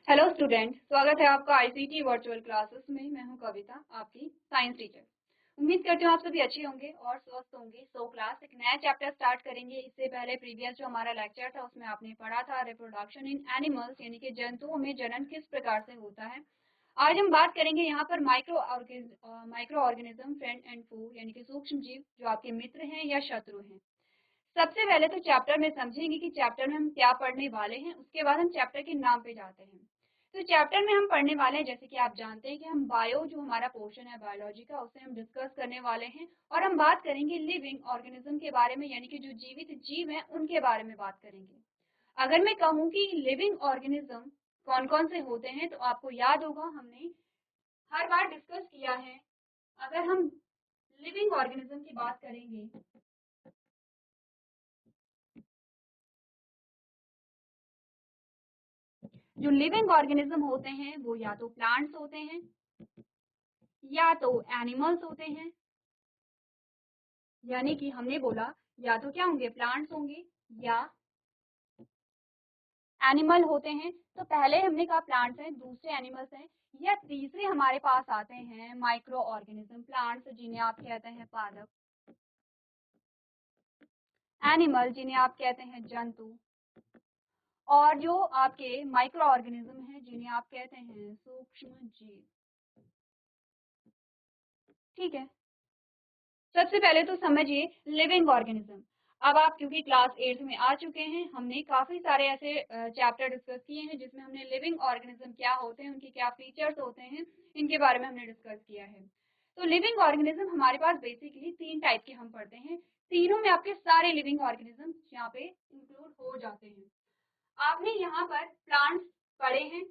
Hello student, स्वागत है आपका आईसीटी वर्चुअल क्लासेस में। मैं हूं कविता, आपकी साइंस टीचर। उम्मीद करती हूँ आप सभी अच्छे होंगे और स्वस्थ होंगे। क्लास एक नया चैप्टर स्टार्ट करेंगे। इससे पहले प्रीवियस जो हमारा लेक्चर था उसमें आपने पढ़ा था रिप्रोडक्शन इन एनिमल्स, यानी कि जंतुओं में जनन किस प्रकार से होता है। आज हम बात करेंगे यहाँ पर माइक्रो ऑर्गेनिज्म फ्रेंड एंड फू, यानी कि सूक्ष्म जीव जो आपके मित्र हैं या शत्रु हैं। सबसे पहले तो चैप्टर में समझेंगे कि चैप्टर में हम क्या पढ़ने वाले हैं, उसके बाद हम चैप्टर के नाम पे जाते हैं। तो चैप्टर में हम पढ़ने वाले हैं, जैसे कि आप जानते हैं कि हम बायो जो हमारा पोर्शन है बायोलॉजी का, उसे हम डिस्कस करने वाले हैं और हम बात करेंगे लिविंग ऑर्गेनिज्म के बारे में, यानी कि जो जीवित जीव हैं उनके बारे में बात करेंगे। अगर मैं कहूँ कि लिविंग ऑर्गेनिज्म कौन कौन से होते हैं, तो आपको याद होगा हमने हर बार डिस्कस किया है। अगर हम लिविंग ऑर्गेनिज्म की बात करेंगे, जो लिविंग ऑर्गेनिज्म होते हैं वो या तो प्लांट्स होते हैं या तो एनिमल्स होते हैं। यानी कि हमने बोला या तो क्या होंगे, प्लांट्स होंगे या एनिमल होते हैं। तो पहले हमने कहा प्लांट्स हैं, दूसरे एनिमल्स हैं, या तीसरे हमारे पास आते हैं माइक्रो ऑर्गेनिज्म, प्लांट्स जिन्हें आप कहते हैं पादप, एनिमल जिन्हें आप कहते हैं जंतु, और जो आपके माइक्रो ऑर्गेनिज्म हैं जिन्हें आप कहते हैं सूक्ष्म जीव। ठीक है, सबसे पहले तो समझिए लिविंग ऑर्गेनिज्म। अब आप क्योंकि क्लास 8 में आ चुके हैं, हमने काफी सारे ऐसे चैप्टर डिस्कस किए हैं जिसमें हमने लिविंग ऑर्गेनिज्म क्या होते हैं, उनके क्या फीचर्स होते हैं, इनके बारे में हमने डिस्कस किया है। तो लिविंग ऑर्गेनिज्म हमारे पास बेसिकली 3 टाइप के हम पढ़ते हैं। तीनों में आपके सारे लिविंग ऑर्गेनिज्म यहाँ पे इंक्लूड हो जाते हैं। आपने यहाँ पर प्लांट्स पढ़े हैं,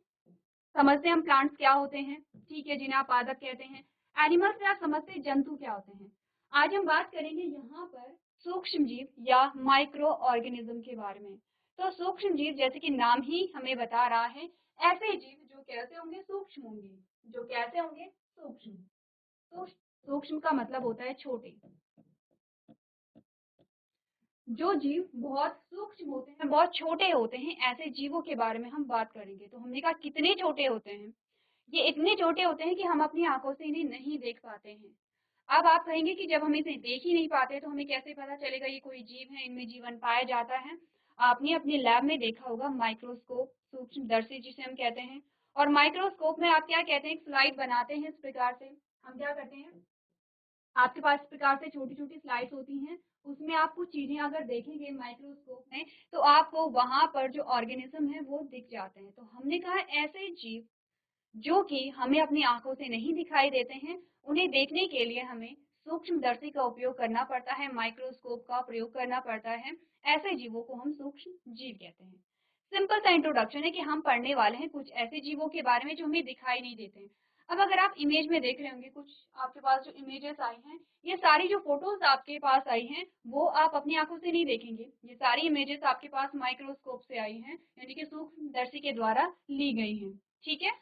समझते हैं हम प्लांट्स क्या होते हैं, ठीक है, जिन्हें आप पादप कहते हैं। एनिमल्स से आप समझते हैं जंतु क्या होते हैं। आज हम बात करेंगे यहाँ पर सूक्ष्म जीव या माइक्रो ऑर्गेनिज्म के बारे में। तो सूक्ष्म जीव जैसे कि नाम ही हमें बता रहा है, ऐसे जीव जो कैसे होंगे, सूक्ष्म होंगे। जो कैसे होंगे, सूक्ष्म। तो सूक्ष्म का मतलब होता है छोटे। जो जीव बहुत सूक्ष्म होते हैं, बहुत छोटे होते हैं, ऐसे जीवों के बारे में हम बात करेंगे। तो हमने कहा कितने छोटे होते हैं, ये इतने छोटे होते हैं कि हम अपनी आंखों से इन्हें नहीं देख पाते हैं। अब आप कहेंगे कि जब हम इसे देख ही नहीं पाते तो हमें कैसे पता चलेगा ये कोई जीव है, इनमें जीवन पाया जाता है। आपने अपने लैब में देखा होगा माइक्रोस्कोप, सूक्ष्मदर्शी जिसे हम कहते हैं। और माइक्रोस्कोप में आप क्या कहते हैं, एक स्लाइड बनाते हैं इस प्रकार से। हम क्या करते हैं, आपके पास इस प्रकार से छोटी छोटी स्लाइड्स होती हैं, उसमें आप कुछ चीजें अगर देखेंगे माइक्रोस्कोप में, तो आपको वहां पर जो ऑर्गेनिज्म है वो दिख जाते हैं। तो हमने कहा ऐसे जीव जो कि हमें अपनी आंखों से नहीं दिखाई देते हैं, उन्हें देखने के लिए हमें सूक्ष्मदर्शी का उपयोग करना पड़ता है, माइक्रोस्कोप का प्रयोग करना पड़ता है। ऐसे जीवों को हम सूक्ष्म जीव कहते हैं। सिंपल सा इंट्रोडक्शन है कि हम पढ़ने वाले हैं कुछ ऐसे जीवों के बारे में जो हमें दिखाई नहीं देते हैं। अब अगर आप इमेज में देख रहे होंगे, कुछ आपके पास जो इमेजेस आई हैं, ये सारी जो फोटोज आपके पास आई हैं वो आप अपनी आंखों से नहीं देखेंगे। ये सारी इमेजेस आपके पास माइक्रोस्कोप से आई हैं, यानी कि सूक्ष्मदर्शी के द्वारा ली गई हैं। ठीक है,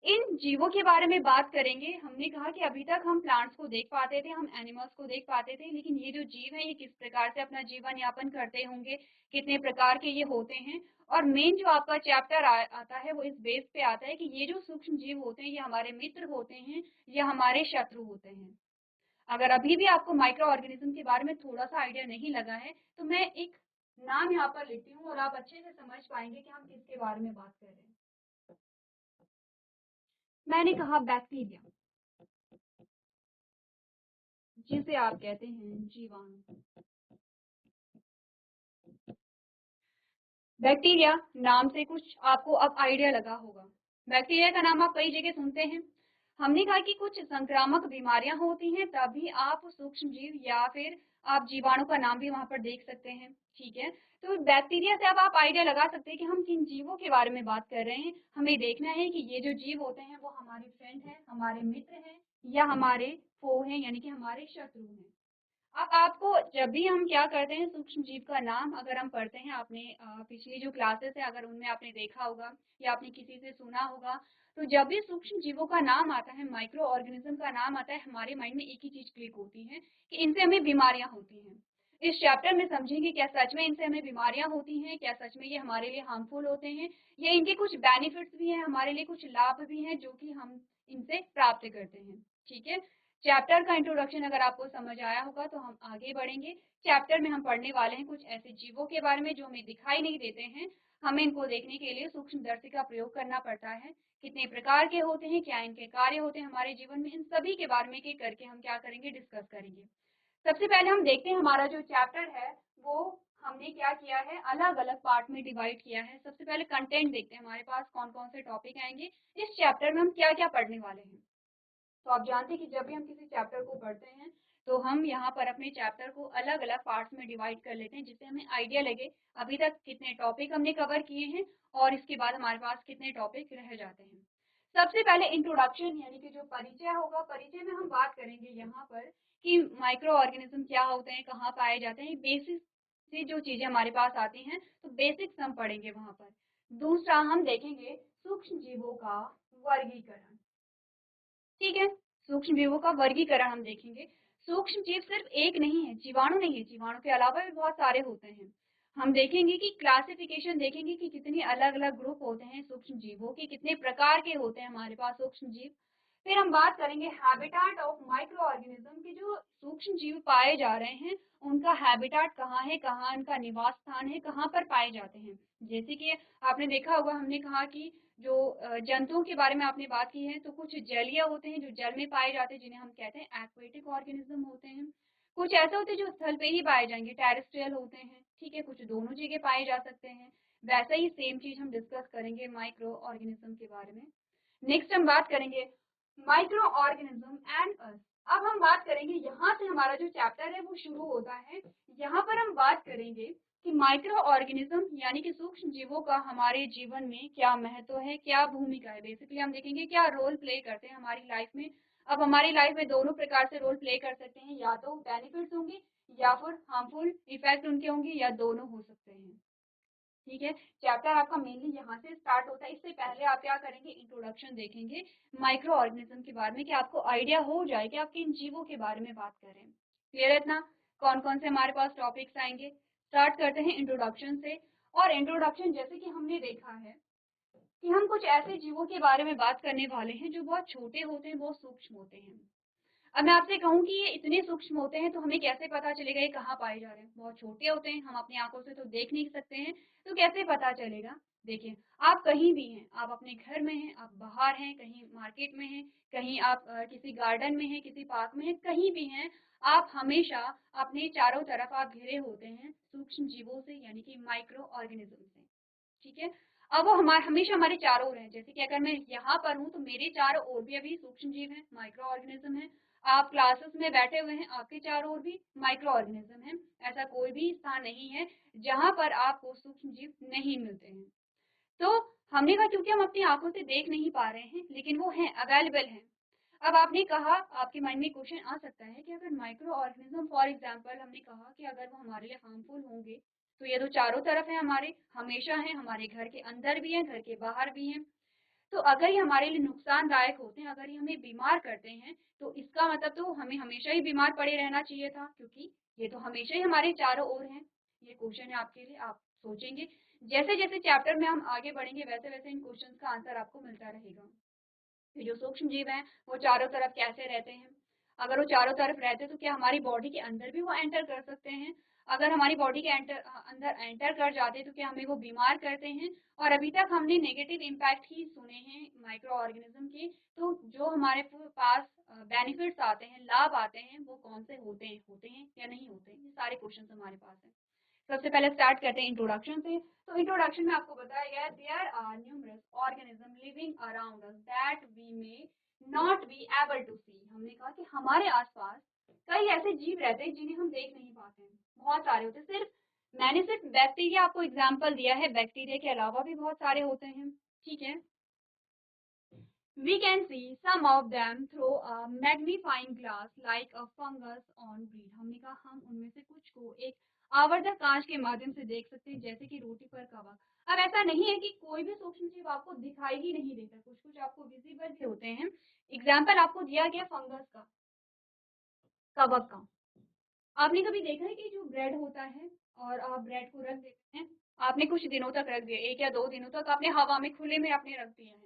इन जीवों के बारे में बात करेंगे। हमने कहा कि अभी तक हम प्लांट्स को देख पाते थे, हम एनिमल्स को देख पाते थे, लेकिन ये जो जीव हैं ये किस प्रकार से अपना जीवन यापन करते होंगे, कितने प्रकार के ये होते हैं। और मेन जो आपका चैप्टर आता है वो इस बेस पे आता है कि ये जो सूक्ष्म जीव होते हैं ये हमारे मित्र होते हैं या हमारे शत्रु होते हैं। अगर अभी भी आपको माइक्रो ऑर्गेनिज्म के बारे में थोड़ा सा आइडिया नहीं लगा है, तो मैं एक नाम यहाँ पर लिखती हूँ और आप अच्छे से समझ पाएंगे कि हम किसके बारे में बात कर रहे हैं। मैंने कहा बैक्टीरिया, जिसे आप कहते हैं जीवाणु। बैक्टीरिया नाम से कुछ आपको अब आइडिया लगा होगा। बैक्टीरिया का नाम आप कई जगह सुनते हैं। हमने कहा कि कुछ संक्रामक बीमारियां होती हैं, तभी आप सूक्ष्म जीव या फिर आप जीवाणु का नाम भी वहां पर देख सकते हैं। ठीक है, तो बैक्टीरिया से अब आप आइडिया लगा सकते हैं कि हम किन जीवों के बारे में बात कर रहे हैं। हमें देखना है कि ये जो जीव होते हैं वो हमारे फ्रेंड हैं, हमारे मित्र हैं, या हमारे फो हैं, यानी कि हमारे शत्रु हैं। अब आपको जब भी हम क्या करते हैं, सूक्ष्म जीव का नाम अगर हम पढ़ते हैं, आपने पिछली जो क्लासेस है अगर उनमें आपने देखा होगा या आपने किसी से सुना होगा, तो जब भी सूक्ष्म जीवों का नाम आता है, माइक्रो ऑर्गेनिज्म का नाम आता है, हमारे माइंड में एक ही चीज क्लिक होती है कि इनसे हमें बीमारियां होती हैं। इस चैप्टर में समझेंगे क्या सच में इनसे हमें बीमारियां होती हैं, क्या सच में ये हमारे लिए हार्मफुल होते हैं, या इनके कुछ बेनिफिट्स भी हैं, हमारे लिए कुछ लाभ भी हैं जो कि हम इनसे प्राप्त करते हैं। ठीक है, चैप्टर का इंट्रोडक्शन अगर आपको समझ आया होगा तो हम आगे बढ़ेंगे। चैप्टर में हम पढ़ने वाले हैं कुछ ऐसे जीवों के बारे में जो हमें दिखाई नहीं देते हैं, हमें इनको देखने के लिए सूक्ष्मदर्शी का प्रयोग करना पड़ता है। कितने प्रकार के होते हैं, क्या इनके कार्य होते हैं हमारे जीवन में, इन सभी के बारे में एक करके हम क्या करेंगे, डिस्कस करेंगे। सबसे पहले हम देखते हैं हमारा जो चैप्टर है वो हमने क्या किया है, अलग अलग पार्ट में डिवाइड किया है। सबसे पहले कंटेंट देखते हैं हमारे पास कौन कौन से टॉपिक आएंगे, इस चैप्टर में हम क्या क्या पढ़ने वाले हैं। तो आप जानते हैं कि जब भी हम किसी चैप्टर को पढ़ते हैं तो हम यहाँ पर अपने चैप्टर को अलग अलग पार्ट्स में डिवाइड कर लेते हैं, जिससे हमें आइडिया लगे अभी तक कितने टॉपिक हमने कवर किए हैं और इसके बाद हमारे पास कितने टॉपिक रह जाते हैं। सबसे पहले इंट्रोडक्शन यानी कि जो परिचय होगा, परिचय में हम बात करेंगे यहाँ पर कि माइक्रो ऑर्गेनिज्म क्या होते हैं, कहाँ पाए जाते हैं, बेसिक से जो चीजें हमारे पास आती हैं तो बेसिक्स हम पढ़ेंगे वहां पर। दूसरा हम देखेंगे सूक्ष्म जीवों का वर्गीकरण। ठीक है, सूक्ष्म जीवों का वर्गीकरण हम देखेंगे। सूक्ष्म जीव सिर्फ एक नहीं है, जीवाणु नहीं है, जीवाणु के अलावा भी बहुत सारे होते हैं। हम देखेंगे कि क्लासिफिकेशन देखेंगे कि कितने अलग अलग ग्रुप होते हैं सूक्ष्म जीवों के, कितने प्रकार के होते हैं हमारे पास सूक्ष्म जीव। फिर हम बात करेंगे हैबिटाट ऑफ माइक्रो ऑर्गेनिज्म की, जो सूक्ष्म जीव पाए जा रहे हैं उनका हैबिटाट कहाँ है, कहाँ उनका निवास स्थान है, कहाँ पर पाए जाते हैं। जैसे कि आपने देखा होगा, हमने कहा कि जो जंतुओं के बारे में आपने बात की है, तो कुछ जलीय होते हैं जो जल में पाए जाते हैं, जिन्हें हम कहते हैं एक्वेटिक ऑर्गेनिज्म होते हैं। कुछ ऐसे होते हैं जो स्थल पे ही पाए जाएंगे, टेरेस्ट्रियल होते हैं। ठीक है, कुछ दोनों जगह पाए जा सकते हैं। वैसा ही सेम चीज हम डिस्कस करेंगे माइक्रो ऑर्गेनिज्म के बारे में। नेक्स्ट हम बात करेंगे माइक्रो ऑर्गेनिज्म एंड अस। अब हम बात करेंगे, यहाँ से हमारा जो चैप्टर है वो शुरू होता है। यहाँ पर हम बात करेंगे कि माइक्रो ऑर्गेनिज्म यानी कि सूक्ष्म जीवों का हमारे जीवन में क्या महत्व है, क्या भूमिका है। बेसिकली हम देखेंगे क्या रोल प्ले करते हैं हमारी लाइफ में। अब हमारी लाइफ में दोनों प्रकार से रोल प्ले कर सकते हैं, या तो बेनिफिट्स होंगे या फिर हार्मफुल इफेक्ट उनके होंगे, या दोनों हो सकते हैं। ठीक है, चैप्टर आपका मेनली यहाँ से स्टार्ट होता है। इससे पहले आप क्या करेंगे, इंट्रोडक्शन देखेंगे माइक्रो ऑर्गेनिज्म के बारे में, कि आपको आइडिया हो जाए कि आप किन जीवों के बारे में बात कर रहे हैं। क्लियर है इतना? कौन कौन से हमारे पास टॉपिक्स आएंगे, स्टार्ट करते हैं इंट्रोडक्शन से। और इंट्रोडक्शन जैसे कि हमने देखा है कि हम कुछ ऐसे जीवों के बारे में बात करने वाले हैं जो बहुत छोटे होते हैं, बहुत सूक्ष्म होते हैं। अब मैं आपसे कहूँ कि ये इतने सूक्ष्म होते हैं तो हमें कैसे पता चलेगा ये कहाँ पाए जा रहे हैं। बहुत छोटे होते हैं, हम अपनी आंखों से तो देख नहीं सकते हैं, तो कैसे पता चलेगा। देखिए, आप कहीं भी हैं, आप अपने घर में हैं, आप बाहर हैं, कहीं मार्केट में हैं, कहीं आप किसी गार्डन में हैं, किसी पार्क में हैं, कहीं भी हैं, आप हमेशा अपने चारों तरफ आप घिरे होते हैं सूक्ष्म जीवों से यानी कि माइक्रो ऑर्गेनिज्म से। ठीक है, अब वो हमारे हमेशा हमारे चारों ओर हैं। जैसे कि अगर मैं यहाँ पर हूँ तो मेरे चारों ओर भी अभी सूक्ष्म जीव हैं, माइक्रो ऑर्गेनिज्म है। आप क्लासेस में बैठे हुए हैं, आपके चारों ओर भी माइक्रो ऑर्गेनिज्म है। ऐसा कोई भी स्थान नहीं है जहाँ पर आपको सूक्ष्म जीव नहीं मिलते हैं। तो हमने कहा क्योंकि हम अपनी आंखों से देख नहीं पा रहे हैं, लेकिन वो हैं, अवेलेबल हैं। अब आपने कहा, आपके माइंड में क्वेश्चन आ सकता है कि अगर माइक्रो ऑर्गेनिज्म फॉर एग्जांपल हमने कहा कि अगर वो हमारे लिए हार्मफुल होंगे, तो ये तो चारों तरफ है, हमारे हमेशा है, हमारे घर के अंदर भी है, घर के बाहर भी है। तो अगर ये हमारे लिए नुकसानदायक होते हैं, अगर ये हमें बीमार करते हैं, तो इसका मतलब तो हमें हमेशा ही बीमार पड़े रहना चाहिए था, क्योंकि ये तो हमेशा ही हमारे चारों ओर हैं। ये क्वेश्चन है आपके लिए, आप सोचेंगे। जैसे जैसे चैप्टर में हम आगे बढ़ेंगे वैसे वैसे इन क्वेश्चन का आंसर आपको मिलता रहेगा। ये जो सूक्ष्म जीव हैं वो चारों तरफ कैसे रहते हैं। अगर वो चारों तरफ रहते तो क्या हमारी बॉडी के अंदर भी वो एंटर कर सकते हैं। अगर हमारी बॉडी के अंदर एंटर कर जाते तो क्या हमें वो बीमार करते हैं। और अभी तक हमने नेगेटिव इम्पैक्ट ही सुने हैं माइक्रो ऑर्गेनिज्म के। तो जो हमारे पास बेनिफिट्स आते हैं, लाभ आते हैं, वो कौन से होते हैं या नहीं होते हैं, ये सारे क्वेश्चन हमारे पास हैं। सबसे पहले स्टार्ट करते हैं इंट्रोडक्शन से। तो इंट्रोडक्शन में आपको बताया गया है there are numerous organism living around us that we may not be able to see. हमने कहा कि हमारे आसपास कई ऐसे जीव रहते हैं जिन्हें हम देख नहीं पाते हैं, बहुत सारे होते हैं। मैंने सिर्फ बैक्टीरिया आपको एग्जाम्पल दिया है, बैक्टीरिया के अलावा भी बहुत सारे होते हैं। ठीक है, we can see some of them through a magnifying glass like a fungus on bread। हमने कहा हम उनमें से कुछ को एक आवर्धक कांच के माध्यम से देख सकते हैं, जैसे कि रोटी पर कवक। अब ऐसा नहीं है कि कोई भी सूक्ष्म जीव आपको दिखाई ही नहीं देता, कुछ कुछ आपको विजिबल भी होते हैं। एग्जाम्पल आपको दिया गया फंगस का, कवक का। आपने कभी देखा है कि जो ब्रेड होता है और आप ब्रेड को रख देते हैं, आपने कुछ दिनों तक रख दिया, 1 या 2 दिनों तक आपने हवा में खुले में आपने रख दिया है।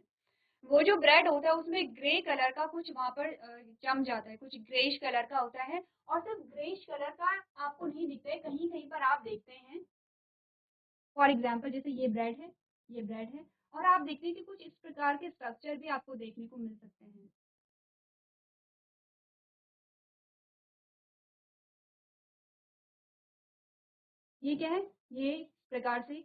वो जो ब्रेड होता है उसमें ग्रे कलर का कुछ वहाँ पर जम जाता है, कुछ ग्रेइश कलर का होता है और सिर्फ ग्रेइश कलर का आपको नहीं दिखता है, कहीं-कहीं पर आप देखते हैं, फॉर एग्ज़ाम्पल जैसे ये ब्रेड है और आप देखते हैं कि कुछ इस प्रकार के स्ट्रक्चर भी आपको देखने को मिल सकते हैं। ये क्या है? ये इस प्रकार से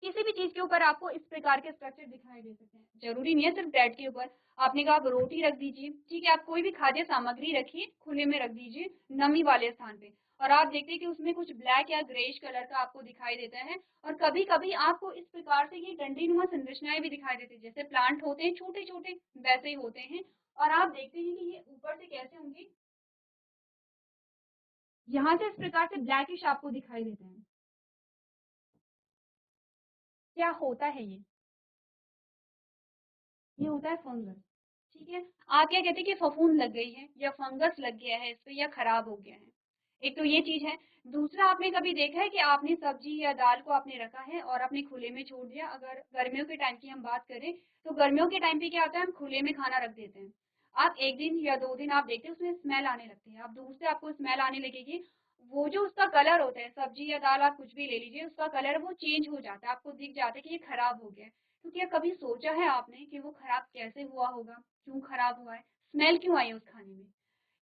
किसी भी चीज़ के ऊपर आपको इस प्रकार के स्ट्रक्चर दिखाई दे सकते हैं। ज़रूरी नहीं है सिर्फ़ ब्रेड के ऊपर। आपने कहा आप रोटी रख दीजिए, ठीक है, आप कोई भी खाद्य सामग्री रखिए, खुले में रख दीजिए, नमी वाले स्थान पे और आप देखते हैं कि उसमें कुछ ब्लैक या ग्रेइश कलर का आपको दिखाई देता है और कभी-कभी आपको इस प्रकार से ये डंडीनुमा संरचनाएँ भी दिखाई देती हैं। जैसे प्लांट होते हैं छोटे-छोटे, वैसे ही होते हैं और आप देखते हैं कि ये ऊपर से कैसे होंगे, यहाँ से इस प्रकार से ब्लैकिश आपको दिखाई देते हैं। क्या होता है ये होता है फंगस, ठीक है? आप क्या कहते हैं कि फफूंद लग गई है या फंगस लग गया है इस पे या खराब हो गया है। एक तो ये चीज़ है। दूसरा आपने कभी देखा है कि आपने सब्ज़ी या दाल को आपने रखा है और आपने खुले में छोड़ दिया। अगर गर्मियों के टाइम की हम बात करें, तो गर्मियों के टाइम पे क्या होता है हम खुले में खाना रख देते हैं। आप 1 दिन या 2 दिन आप देखते हैं उसमें स्मेल आने लगती है। आप दूर से आपको स्मेल आने लगेगी। वो जो उसका कलर होता है, सब्ज़ी या दाल आप कुछ भी ले लीजिए, उसका कलर वो चेंज हो जाता है। आपको दिख जाता है कि ये खराब हो गया है। तो क्या कभी सोचा है आपने कि वो खराब कैसे हुआ होगा? क्यों खराब हुआ है? स्मेल क्यों आई है उस खाने में?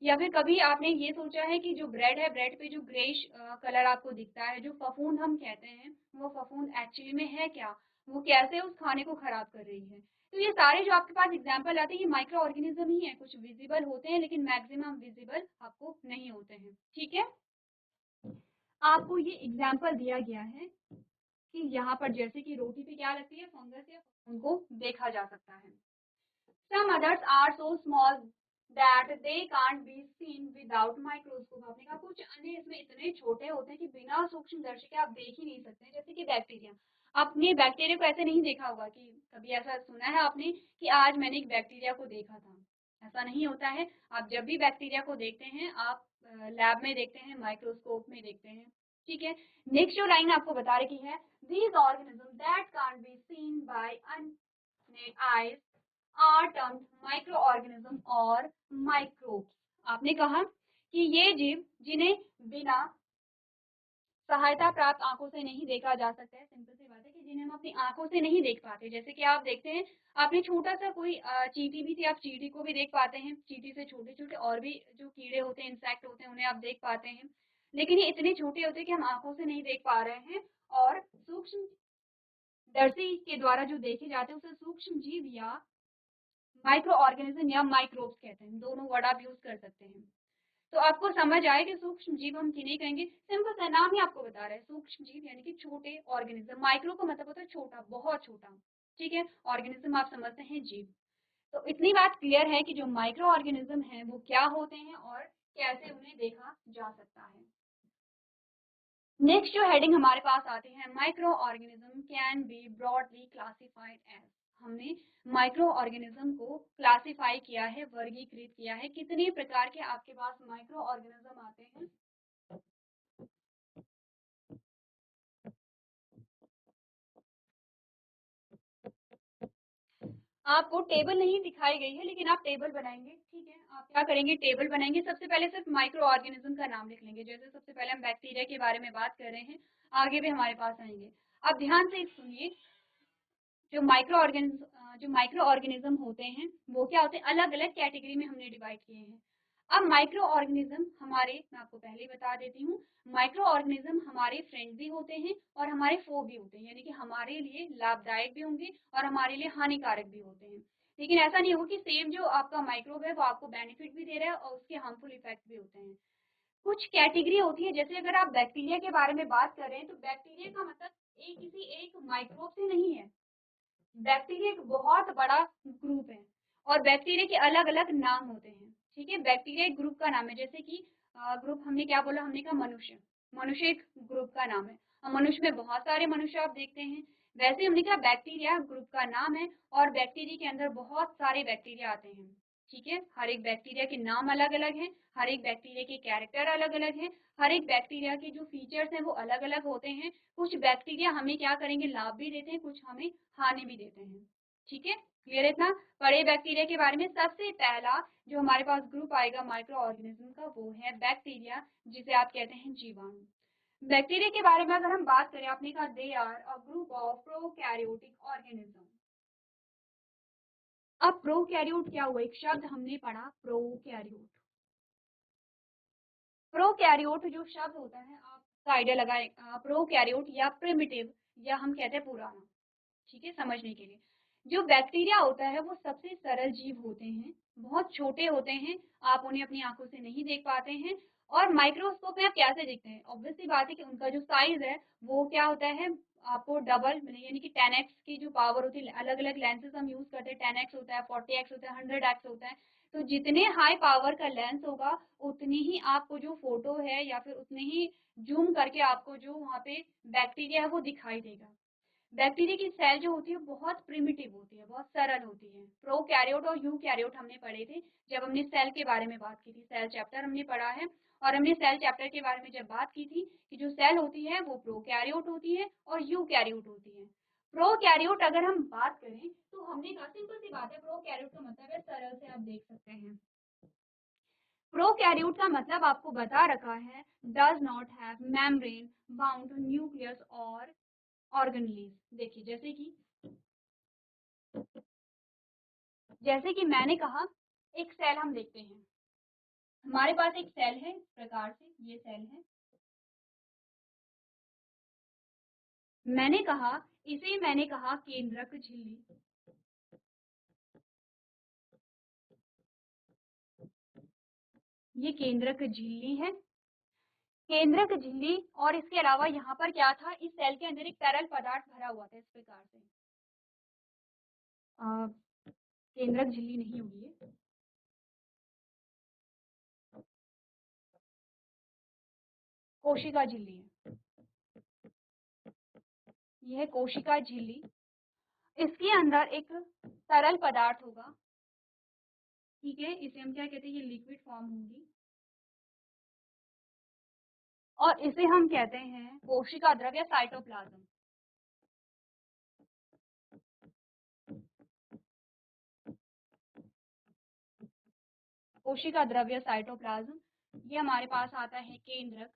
या फिर कभी आपने ये सोचा है कि जो ब्रेड है, ब्रेड पे जो ग्रेइश कलर आपको दिखता है, जो फफूंद हम कहते हैं, वो फफूंद एक्चुअली में है क्या? वो कैसे उस खाने को खराब कर रही है? तो ये सारे जो आपके पास एग्ज़ाम्पल आते हैं, ये माइक्रो ऑर्गेनिज़्म ही हैं, कुछ विज़िबल होते हैं लेकिन मैक्सिमम विज़िबल आपको नहीं होते हैं, ठीक है? आपको ये एग्ज़ाम्पल दिया गया है कि यहाँ पर जैसे कि रोटी पे क्या लगती है फंगस या उनको देखा जा सकता है। Some others are so small that they can't be seen without microscope। आपने कहा कुछ अन्य इसमें इतने छोटे होते हैं कि बिना सूक्ष्मदर्शी के आप देख ही नहीं सकते, जैसे कि बैक्टीरिया। आपने बैक्टीरिया को ऐसे नहीं देखा होगा कि कभी ऐसा सुना है आपने कि आज मैंने एक बैक्टीरिया को देखा था। ऐसा नहीं होता है। आप जब भी बैक्टीरिया को देखते हैं, आप लैब में देखते हैं, माइक्रोस्कोप में देखते हैं। ठीक है। नेक्स्ट जो लाइन आपको बता रखी है, these organisms that can't be seen by unaided eyes are termed microorganism और microbes। आपने कहा कि ये जीव जिन्हें बिना सहायता प्राप्त आँखों से नहीं देखा जा सकता है, सिंपल सी बात है कि जिन्हें हम अपनी आँखों से नहीं देख पाते। जैसे कि आप देखते हैं, आपने छोटा-सा कोई चींटी भी थी, आप चींटी को भी देख पाते हैं। चींटी से छोटे-छोटे और भी जो कीड़े होते हैं, इंसेक्ट होते हैं, उन्हें आप देख पाते हैं। लेकिन ये इतने छोटे होते हैं कि हम आँखों से नहीं देख पा रहे हैं और सूक्ष्मदर्शी के द्वारा जो देखे जाते हैं, उसे सूक्ष्म जीव या माइक्रो ऑर्गेनिज्म या माइक्रोब्स कहते हैं। दोनों वर्ड आप यूज़ कर सकते हैं। तो आपको समझ आए कि सूक्ष्म जीव हम किन्हें कहेंगे। सिंपल सा नाम ही आपको बता रहा है, सूक्ष्म जीव यानी कि छोटे ऑर्गेनिज्म। माइक्रो का मतलब होता है छोटा, बहुत छोटा, ठीक है। ऑर्गेनिज्म आप समझते हैं जीव। तो इतनी बात क्लियर है कि जो माइक्रो ऑर्गेनिज्म है वो क्या होते हैं और कैसे उन्हें देखा जा सकता है। नेक्स्ट जो हेडिंग हमारे पास आती है, micro organism can be broadly classified as. हमने माइक्रो ऑर्गेनिज्म को क्लासिफाई किया है, वर्गीकृत किया है। कितने प्रकार के आपके पास माइक्रो ऑर्गेनिज्म आते हैं? आपको टेबल नहीं दिखाई गई है लेकिन आप टेबल बनाएंगे, ठीक है। आप क्या करेंगे, टेबल बनाएंगे। सबसे पहले सिर्फ माइक्रो ऑर्गेनिज्म का नाम लिख लेंगे। जैसे सबसे पहले हम बैक्टीरिया के बारे में बात कर रहे हैं, आगे भी हमारे पास आएंगे। अब ध्यान से सुनिए, जो माइक्रो ऑर्गेनिज्म होते हैं वो क्या होते हैं, अलग अलग कैटेगरी में हमने डिवाइड किए हैं। अब माइक्रो ऑर्गेनिज्म हमारे, मैं आपको पहले ही बता देती हूँ, माइक्रो ऑर्गेनिज्म हमारे फ्रेंड भी होते हैं और हमारे फो भी होते हैं, यानी कि हमारे लिए लाभदायक भी होंगे और हमारे लिए हानिकारक भी होते हैं। लेकिन ऐसा नहीं होगा कि सेम जो आपका माइक्रोब है वो आपको बेनिफिट भी दे रहा है और उसके हार्मफुल इफेक्ट भी होते हैं। कुछ कैटेगरी होती है, जैसे अगर आप बैक्टीरिया के बारे में बात कर रहे हैं तो बैक्टीरिया का मतलब एक किसी एक माइक्रोब से नहीं है। बैक्टीरिया एक बहुत बड़ा ग्रुप है और बैक्टीरिया के अलग-अलग नाम होते हैं, ठीक है? बैक्टीरिया एक ग्रुप का नाम है, जैसे कि ग्रुप हमने क्या बोला, हमने कहा मनुष्य। मनुष्य एक ग्रुप का नाम है और मनुष्य में बहुत सारे मनुष्य आप देखते हैं। वैसे हमने कहा बैक्टीरिया ग्रुप का नाम है और बैक्टीरिया के अंदर बहुत सारे बैक्टीरिया आते हैं। ठीक है, हर एक बैक्टीरिया के नाम अलग अलग हैं, हर एक बैक्टीरिया के कैरेक्टर अलग अलग हैं, हर एक बैक्टीरिया के जो फीचर्स हैं वो अलग अलग होते हैं। कुछ बैक्टीरिया हमें क्या करेंगे, लाभ भी देते हैं, कुछ हमें हानि भी देते हैं। ठीक है, क्लियर है इतना। बड़े बैक्टीरिया के बारे में सबसे पहला जो हमारे पास ग्रुप आएगा माइक्रो ऑर्गेनिज्म का, वो है बैक्टीरिया, जिसे आप कहते हैं जीवाणु। बैक्टीरिया के बारे में अगर हम बात करें, आपने कहा they are a group of prokaryotic organism. अब प्रोकैरियोट क्या हुआ, एक शब्द हमने पढ़ा प्रोकैरियोट। प्रोकैरियोट जो शब्द होता है, आप आइडिया लगाए, प्रोकैरियोट या प्रिमिटिव, या हम कहते हैं पुराना। ठीक है, समझने के लिए, जो बैक्टीरिया होता है वो सबसे सरल जीव होते हैं, बहुत छोटे होते हैं, आप उन्हें अपनी आंखों से नहीं देख पाते हैं, और माइक्रोस्कोप में आप कैसे दिखते हैं, ऑब्वियस सी बात है कि उनका जो साइज है वो क्या होता है, आपको डबल यानी कि 10x की जो पावर होती है, अलग अलग लेंसेज हम यूज करते हैं, 10x होता है, 40x होता है, 100x होता है। तो जितने हाई पावर का लेंस होगा उतनी ही आपको जो फोटो है या फिर उतने ही जूम करके आपको जो वहाँ पे बैक्टीरिया है वो दिखाई देगा। बैक्टीरिया की सेल जो होती है बहुत प्रिमिटिव होती है, बहुत सरल होती है। प्रोकैरियोट और यूकैरियोट हमने पढ़े थे जब हमने सेल के बारे में बात की थी, सेल चैप्टर हमने पढ़ा है, और हमने सेल चैप्टर के बारे में जब बात की थी कि जो सेल होती है वो प्रोकैरियोट होती है और यूकैरियोट होती है। प्रोकैरियोट अगर हम बात करें तो हमने कहा सिंपल सी बात है, प्रोकैरियोट का मतलब है सरल, से आप देख सकते हैं। प्रोकैरियोट का मतलब आपको बता रखा है, does not have membrane bound nucleus और ऑर्गेनेलीज। देखिए जैसे कि मैंने कहा, एक सेल हम देखते हैं, हमारे पास एक सेल है, इस प्रकार से ये सेल है। मैंने कहा केंद्रक झिल्ली, ये केंद्रक झिल्ली है, केंद्रक झिल्ली। और इसके अलावा यहाँ पर क्या था, इस सेल के अंदर एक तरल पदार्थ भरा हुआ था, इस प्रकार से केंद्रक झिल्ली नहीं होगी ये, कोशिका झिल्ली है, यह है कोशिका झिल्ली। इसके अंदर एक तरल पदार्थ होगा, ठीक है, इसे हम क्या कहते हैं, ये लिक्विड फॉर्म होगी, और इसे हम कहते हैं कोशिका द्रव्य या साइटोप्लाज्म। कोशिका द्रव्य साइटोप्लाज्म, ये हमारे पास आता है केंद्रक।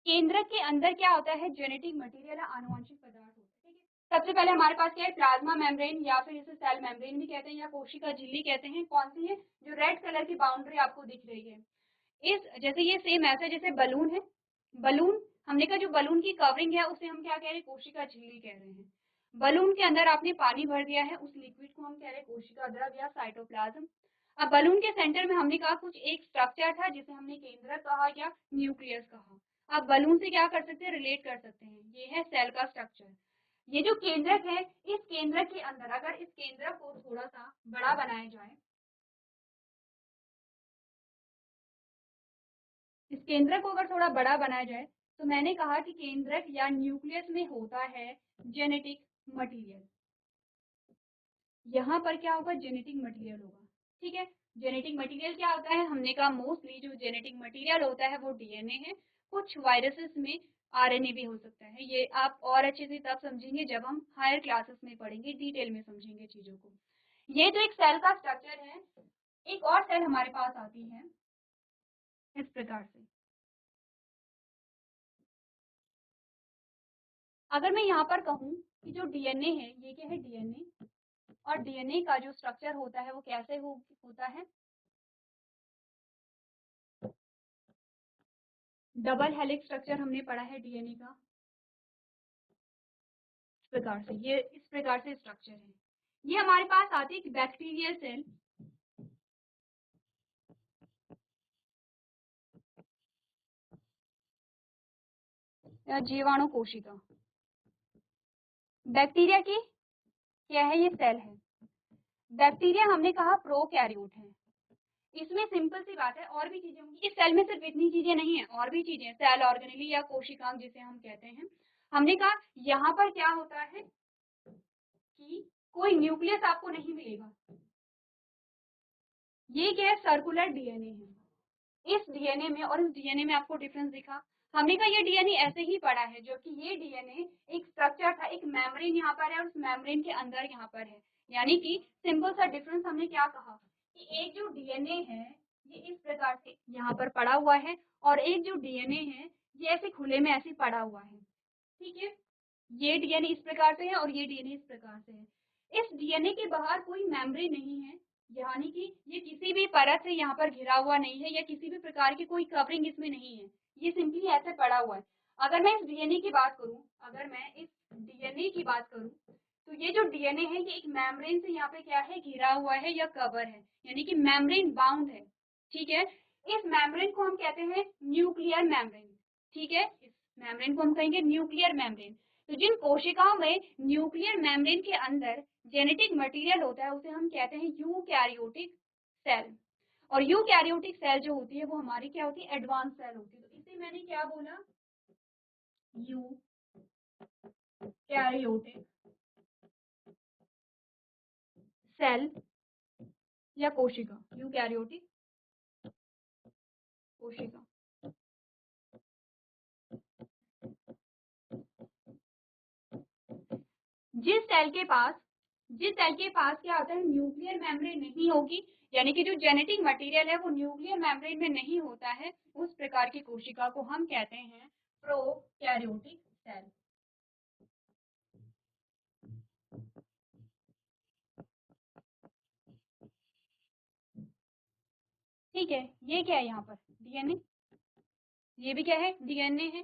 केंद्रक के अंदर क्या होता है, जेनेटिक मटेरियल, आनुवंशिक पदार्थ होता है। ठीक है, सबसे पहले हमारे पास क्या है, प्लाज्मा मेम्ब्रेन, या फिर इसे सेल मेम्ब्रेन भी कहते हैं या कोशिका झिल्ली कहते हैं। कौन सी है, जो रेड कलर की बाउंड्री आपको दिख रही है, इस जैसे ये सेम ऐसा जैसे बलून है, बलून, हमने कहा जो बलून की कवरिंग है उसे हम क्या कह रहे हैं, कोशिका झिल्ली कह रहे हैं। बलून के अंदर आपने पानी भर दिया है, उस लिक्विड को हम कह रहे हैं कोशिका द्रव या साइटोप्लाज्म। अब बलून के सेंटर में हमने कहा कुछ एक स्ट्रक्चर था जिसे हमने केंद्रक कहा या न्यूक्लियस कहा। आप बलून से क्या कर सकते हैं, रिलेट कर सकते हैं, ये है सेल का स्ट्रक्चर। ये जो केंद्रक है, इस केंद्रक के अंदर अगर इस केंद्रक को थोड़ा सा बड़ा बनाया जाए, इस केंद्रक को अगर थोड़ा बड़ा बनाया जाए, तो मैंने कहा कि केंद्रक या न्यूक्लियस में होता है जेनेटिक मटेरियल। यहाँ पर क्या होगा, जेनेटिक मटेरियल होगा। ठीक है, जेनेटिक मटेरियल क्या होता है, हमने कहा मोस्टली जो जेनेटिक मटेरियल होता है वो डीएनए है, कुछ वायरसेस में आरएनए भी हो सकता है। ये आप और अच्छे से तब समझेंगे जब हम हायर क्लासेस में पढ़ेंगे, डिटेल में समझेंगे चीजों को। ये जो एक सेल का स्ट्रक्चर है, एक और सेल हमारे पास आती है इस प्रकार से। अगर मैं यहाँ पर कहूँ कि जो डीएनए है, ये क्या है डीएनए, और डीएनए का जो स्ट्रक्चर होता है वो कैसे होता है, डबल हेलिक्स स्ट्रक्चर हमने पढ़ा है डीएनए का, इस प्रकार से, ये इस प्रकार से स्ट्रक्चर है। ये हमारे पास आती है बैक्टीरियल सेल, या जीवाणु कोशिका। बैक्टीरिया की क्या है, ये सेल है। बैक्टीरिया हमने कहा प्रोकैरियोट है, इसमें सिंपल सी बात है, और भी चीजें होंगी इस सेल में, सिर्फ इतनी चीजें नहीं है, और भी चीजें, सेल ऑर्गेनेली या कोशिकांग जिसे हम कहते हैं। हमने कहा यहाँ पर क्या होता है कि कोई न्यूक्लियस आपको नहीं मिलेगा। ये क्या है, सर्कुलर डीएनए है। इस डीएनए में और इस डीएनए में आपको डिफरेंस दिखा। हमने कहा ये डीएनए ऐसे ही पड़ा है, जो कि ये डीएनए एक स्ट्रक्चर था, एक मेम्ब्रेन यहाँ पर है और उस मेम्ब्रेन के अंदर यहाँ पर है। यानी कि सिंपल सा डिफरेंस हमने क्या कहा कि एक जो डीएनए है ये इस प्रकार से यहाँ पर पड़ा हुआ है और एक जो डीएनए है ये ऐसे खुले में ऐसे पड़ा हुआ है। ठीक है, ये डीएनए इस प्रकार से है और ये डीएनए इस प्रकार से है। इस डीएनए के बाहर कोई मेम्ब्रेन नहीं है, यानी कि ये किसी भी परत से यहाँ पर घिरा हुआ नहीं है या किसी भी प्रकार की कोई कवरिंग इसमें नहीं है, ये सिंपली ऐसे पड़ा हुआ है। अगर मैं इस डीएनए की बात करूं, अगर मैं इस डीएनए की बात करूं तो ये जो डीएनए है ये एक मेम्ब्रेन से यहाँ पे क्या है, घिरा हुआ है या कवर है, यानी कि मेम्ब्रेन बाउंड है। ठीक है, इस मेम्ब्रेन को हम कहते हैं न्यूक्लियर मेम्ब्रेन। ठीक है, इस मेम्ब्रेन को हम कहेंगे न्यूक्लियर मेम्ब्रेन। तो जिन कोशिकाओं में न्यूक्लियर मेम्ब्रेन के अंदर जेनेटिक मटेरियल होता है उसे हम कहते हैं यूकैरियोटिक सेल। और यूकैरियोटिक सेल जो होती है वो हमारी क्या होती है, एडवांस सेल होती है। तो इसे मैंने क्या बोला, यूकैरियोटिक सेल या कोशिका, यूकैरियोटिक कोशिका। जिस सेल के पास क्या होता है, न्यूक्लियर मेम्ब्रेन नहीं होगी, यानी कि जो जेनेटिक मटेरियल है वो न्यूक्लियर मेम्ब्रेन में नहीं होता है, उस प्रकार की कोशिका को हम कहते हैं प्रोकैरियोटिक सेल। ठीक है, ये क्या है यहाँ पर, डीएनए, ये भी क्या है, डीएनए है।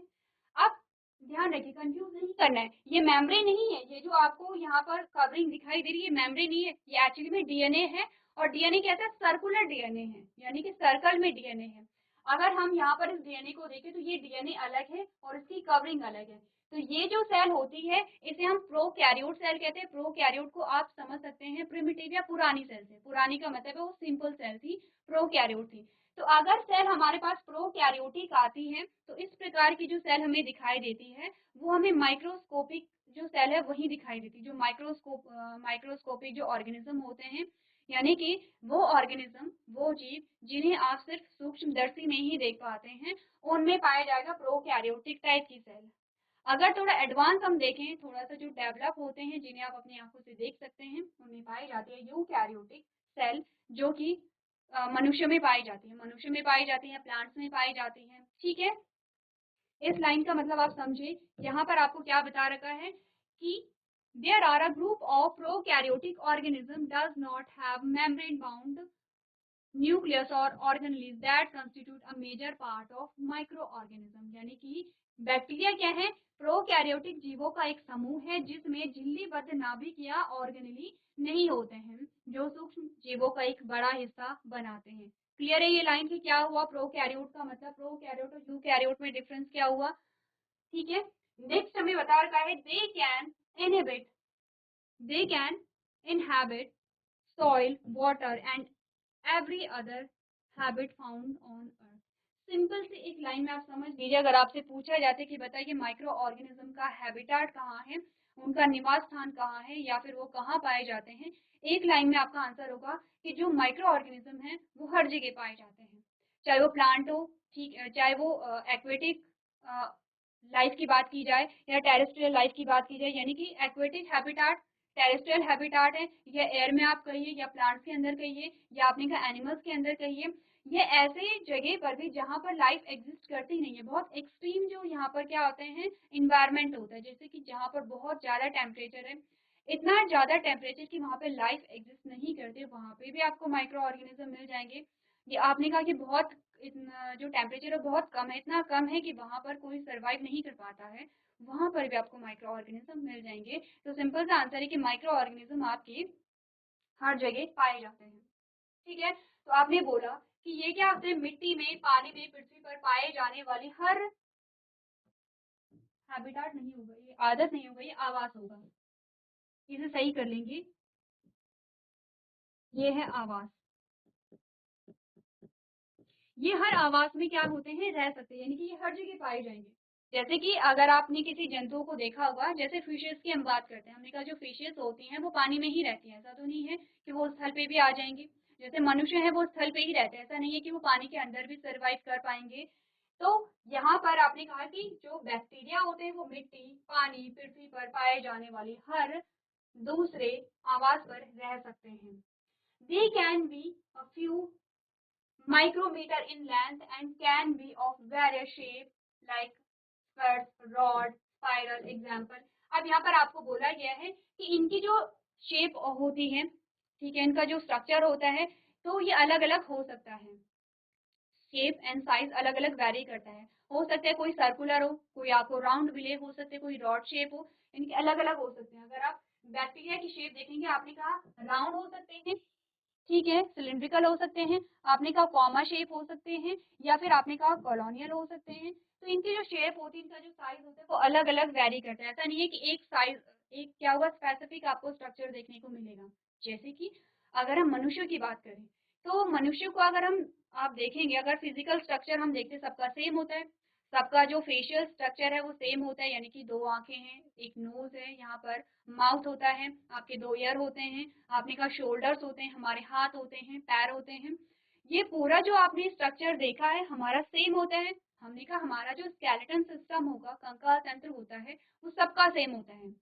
अब ध्यान रखिए, कंफ्यूज नहीं करना है, ये मेम्ब्रेन नहीं है, ये जो आपको यहाँ पर कवरिंग दिखाई दे रही है मेम्ब्रेन नहीं है, ये एक्चुअली में डीएनए है। और डीएनए कैसा, सर्कुलर डीएनए है, यानी कि सर्कल में डीएनए है। अगर हम यहाँ पर इस डीएनए को देखें तो ये डीएनए अलग है और इसकी कवरिंग अलग है। तो ये जो सेल होती है इसे हम प्रोकैरियोट सेल कहते हैं। प्रोकैरियोट को आप समझ सकते हैं प्रिमिटिव या पुरानी सेल से, पुरानी का मतलब है वो सिंपल सेल थी, प्रोकैरियोट थी। तो अगर सेल हमारे पास प्रोकैरियोटिक आती है तो इस प्रकार की जो सेल हमें दिखाई देती है वो हमें माइक्रोस्कोपिक जो सेल है वही दिखाई देती है। जो माइक्रोस्कोपिक जो ऑर्गेनिज्म होते हैं, यानी कि वो ऑर्गेनिज्म, वो जीव जिन्हें आप सिर्फ सूक्ष्मदर्शी में ही देख पाते हैं, उनमें पाया जाएगा प्रोकैरियोटिक टाइप की सेल। अगर थोड़ा एडवांस हम देखें, थोड़ा सा जो डेवलप होते हैं जिन्हें आप अपनी आंखों से देख सकते हैं, उनमें पाई जाती है यूकैरियोटिक सेल, जो कि मनुष्य में पाई जाती है, मनुष्य में पाई जाती है, प्लांट्स में पाई जाती है। ठीक है, इस लाइन का मतलब आप समझे, यहाँ पर आपको क्या बता रखा है कि there are a group of prokaryotic organism does not have membrane bound nucleus और organelles that constitute a major part of micro organism. यानी कि बैक्टीरिया क्या है, प्रोकैरियोटिक जीवों का एक समूह है जिसमें झिल्लीबद्ध नाभिक या ऑर्गेनेली नहीं होते हैं, जो सूक्ष्म जीवों का एक बड़ा हिस्सा बनाते हैं। क्लियर है ये लाइन की, क्या हुआ प्रोकैरियोट का मतलब, प्रोकैरियोट और यूकैरियोट में डिफरेंस क्या हुआ। ठीक है, नेक्स्ट हमें बता रखा है they can inhabit soil, water and every other habit found on earth। Simple से एक लाइन में आप समझ लीजिए, अगर आपसे पूछा जाता है कि बताइए माइक्रो ऑर्गेनिज्म का हैबिटेट कहाँ है, उनका निवास स्थान कहाँ है या फिर वो कहाँ पाए जाते हैं, एक लाइन में आपका आंसर होगा कि जो माइक्रो ऑर्गेनिज्म है वो हर जगह पाए जाते हैं, चाहे वो प्लांट हो, ठीक, चाहे वो एक्वेटिक लाइफ की बात की जाए या टेरेस्ट्रियल लाइफ की बात की जाए। यानी कि एक्वेटिक हैबिटेट, टेरेस्ट्रियल हैबिटेट है, या एयर में आप कहिए या प्लांट्स के अंदर कहिए या आपने कहा एनिमल्स के अंदर कहिए, ये ऐसे जगह पर भी जहाँ पर लाइफ एग्जिस्ट करती नहीं है। बहुत एक्सट्रीम जो यहाँ पर क्या होते हैं, इन्वायरमेंट होता है, जैसे कि जहाँ पर बहुत ज़्यादा टेम्परेचर है, इतना ज़्यादा टेम्परेचर कि वहाँ पे लाइफ एग्जिस्ट नहीं करती, वहाँ पे भी आपको माइक्रो ऑर्गेनिज्म मिल जाएंगे। ये आपने कहा कि बहुत इतना जो टेम्परेचर है बहुत कम है, इतना कम है कि वहाँ पर कोई सर्वाइव नहीं कर पाता है, वहाँ पर भी आपको माइक्रो ऑर्गेनिज्म मिल जाएंगे। तो सिंपल सा आंसर है कि माइक्रो ऑर्गेनिज्म आपकी हर जगह पाए जाते हैं। ठीक है, तो आपने बोला कि ये क्या होते हैं, मिट्टी में, पानी में, पृथ्वी पर पाए जाने वाली हर हैबिटेट नहीं होगा, ये आदत नहीं होगा, ये आवास होगा। इसे सही कर लेंगे, ये है आवास। ये हर आवास में क्या होते हैं, रह सकते हैं, यानी कि ये हर जगह पाए जाएंगे। जैसे कि अगर आपने किसी जंतु को देखा होगा, जैसे फिशेस की हम बात करते हैं, हमने कहा जो फिशेस होती हैं वो पानी में ही रहती हैं, ऐसा तो नहीं है कि वो स्थल पे भी आ जाएंगी। जैसे मनुष्य है वो स्थल पे ही रहते हैं, ऐसा नहीं है कि वो पानी के अंदर भी सर्वाइव कर पाएंगे। तो यहाँ पर आपने कहा कि जो बैक्टीरिया होते हैं वो मिट्टी, पानी, पृथ्वी पर पाए जाने वाली हर दूसरे आवास पर रह सकते हैं। They can be a few micrometer in length and can be of various shape like spheres, rod, spiral example। अब यहाँ पर आपको बोला गया है कि इनकी जो शेप होती है, ठीक है, इनका जो स्ट्रक्चर होता है, तो ये अलग अलग हो सकता है। शेप एंड साइज अलग अलग वेरी करता है। हो सकता है कोई सर्कुलर हो, कोई आपको राउंड मिले, हो सकते कोई रॉड शेप हो, इनके अलग अलग हो सकते हैं। अगर आप बैक्टीरिया की शेप देखेंगे, आपने कहा राउंड हो सकते हैं, ठीक है, सिलिंड्रिकल हो सकते हैं, आपने कहा कॉमा शेप हो सकते हैं, या फिर आपने कहा कॉलोनियल हो सकते हैं। तो इनकी जो शेप होती है, इनका जो साइज होता है वो अलग अलग वेरी करता है। ऐसा नहीं है कि एक साइज, एक क्या हुआ स्पेसिफिक आपको स्ट्रक्चर देखने को मिलेगा। जैसे कि अगर हम मनुष्य की बात करें, तो मनुष्य को अगर हम आप देखेंगे, अगर फिजिकल स्ट्रक्चर हम देखते हैं, सबका सेम होता है। सबका जो फेशियल स्ट्रक्चर है वो सेम होता है, यानी कि दो आंखें हैं, एक नोज है, यहाँ पर माउथ होता है, आपके दो ईयर होते हैं, आपने कहा शोल्डर्स होते हैं, हमारे हाथ होते हैं, पैर होते हैं। ये पूरा जो आपने स्ट्रक्चर देखा है हमारा सेम होता है। हमने कहा हमारा जो स्केलेटन सिस्टम होगा, कंकाल तंत्र होता है, वो सबका सेम होता है।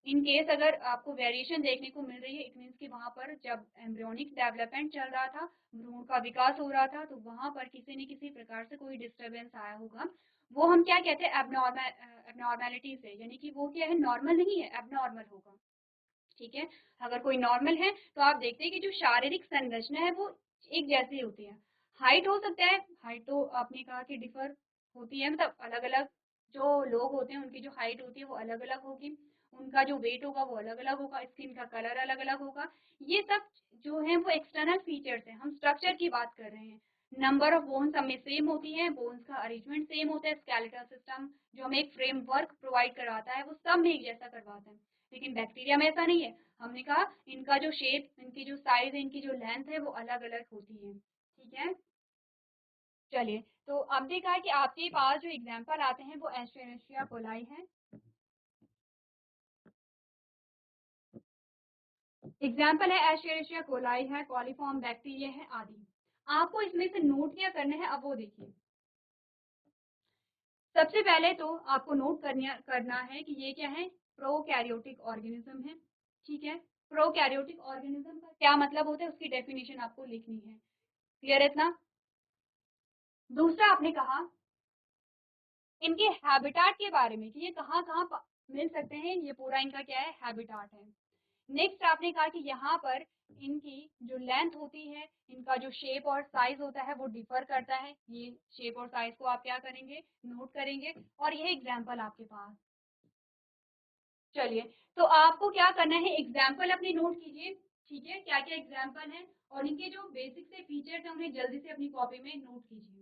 इन केस अगर आपको वेरिएशन देखने को मिल रही है, इट मीन्स कि वहां पर जब एम्ब्रियोनिक डेवलपमेंट चल रहा था, भ्रूण का विकास हो रहा था, तो वहां पर किसी न किसी प्रकार से कोई डिस्टर्बेंस आया होगा। वो हम क्या कहते हैं, एबनॉर्मेलिटी से, यानी कि वो क्या है, नॉर्मल नहीं है, एबनॉर्मल होगा। ठीक है, अगर कोई नॉर्मल है तो आप देखते हैं कि जो शारीरिक संरचना है वो एक जैसी होती है। हाइट हो सकता है, हाइट तो आपने कहा कि डिफर होती है, मतलब अलग अलग जो लोग होते हैं उनकी जो हाइट होती है वो अलग अलग होगी, उनका जो वेट होगा वो अलग अलग होगा, स्किन का कलर अलग अलग होगा। ये सब जो है वो एक्सटर्नल फीचर्स है, हम स्ट्रक्चर की बात कर रहे हैं। नंबर ऑफ बोन्स हमें सेम होती है, बोन्स का अरेंजमेंट सेम होता है, स्केलेटल सिस्टम जो हमें एक फ्रेमवर्क प्रोवाइड कराता है वो सब में एक जैसा करवाता है। लेकिन बैक्टीरिया में ऐसा नहीं है। हमने कहा इनका जो शेप, इनकी जो साइज है, इनकी जो लेंथ है वो अलग अलग होती है। ठीक है, चलिए, तो आपने कहा कि आपके पास जो एग्जाम्पल आते हैं वो एस्चेरिशिया कोलाई है। एग्जाम्पल है एस्चेरिशिया कोलाई है, कॉलीफॉर्म बैक्टीरिया है आदि। आपको इसमें से नोट क्या करना है, अब वो देखिए। सबसे पहले तो आपको नोट करना है कि ये क्या है, प्रोकैरियोटिक ऑर्गेनिज्म है। ठीक है, प्रोकैरियोटिक ऑर्गेनिज्म का क्या मतलब होता है, उसकी डेफिनेशन आपको लिखनी है। क्लियर है इतना? दूसरा आपने कहा इनके हैबिटाट के बारे में कि ये कहाँ कहाँ मिल सकते हैं, ये पूरा इनका क्या है, हैबिटाट है। नेक्स्ट आपने कहा कि यहाँ पर इनकी जो लेंथ होती है, इनका जो शेप और साइज होता है वो डिफर करता है। ये शेप और साइज को आप क्या करेंगे, नोट करेंगे, और ये एग्जाम्पल आपके पास। चलिए, तो आपको क्या करना है, एग्जाम्पल अपने नोट कीजिए। ठीक है, क्या क्या एग्जाम्पल है और इनके जो बेसिक से फीचर्स है उन्हें जल्दी से अपनी कॉपी में नोट कीजिए।